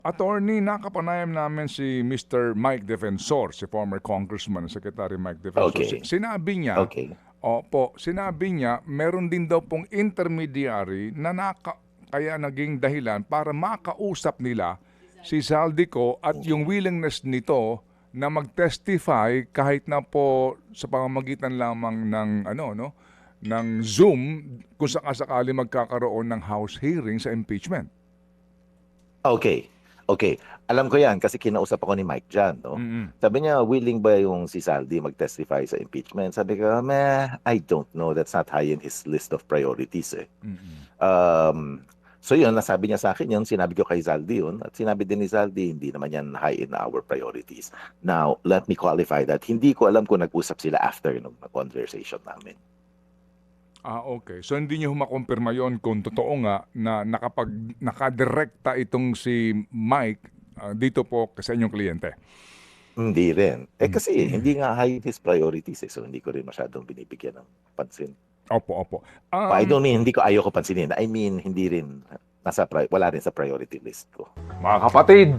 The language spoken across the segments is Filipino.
Attorney, nakapanayam namin si Mr. Mike Defensor, si former Congressman, Secretary Mike Defensor. Okay. Sinabi niya, Okay. sinabi niya, meron din daw pong intermediary na kaya naging dahilan para makausap nila si Zaldico at yung willingness nito na mag-testify kahit na po sa pamamagitan lamang ng ng Zoom kung sakasakali magkakaroon ng House hearing sa impeachment. Okay. Okay. Alam ko yan kasi kinausap ako ni Mike dyan. No? Sabi niya, willing ba yung si Saldi mag-testify sa impeachment? Sabi ko, I don't know. That's not high in his list of priorities. So yun, nasabi niya sa akin yun, sinabi ko kay Zaldi yun, at sinabi din ni Zaldi, hindi naman yan high in our priorities. Now, let me qualify that. Hindi ko alam kung nag-usap sila after nung conversation namin. Okay. So hindi niyo makumpirma yon kung totoo nga na nakadirekta itong si Mike dito po sa inyong kliyente? Hindi rin. Kasi hindi nga high in his priorities. So hindi ko rin masyadong binibigyan ng pansin. Opo. I don't mean hindi ko ayaw ko pansinin. I mean hindi rin wala rin sa priority list ko. Mga kapatid,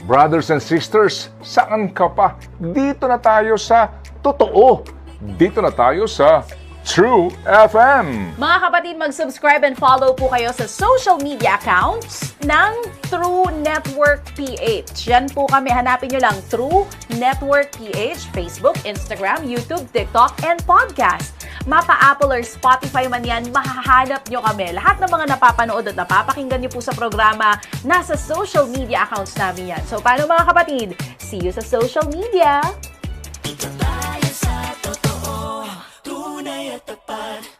brothers and sisters, saan ka pa? Dito na tayo sa totoo. Dito na tayo sa True FM. Mga kapatid, mag-subscribe and follow po kayo sa social media accounts ng True Network PH. Yan po kami, hanapin nyo lang True Network PH, Facebook, Instagram, YouTube, TikTok, and podcast. Mapa Apple or Spotify man yan, mahahanap nyo kami. Lahat ng mga napapanood at napapakinggan nyo po sa programa, nasa social media accounts namin yan. So, paano mga kapatid? See you sa social media! Dito tayo sa totoo, tunay at tapat.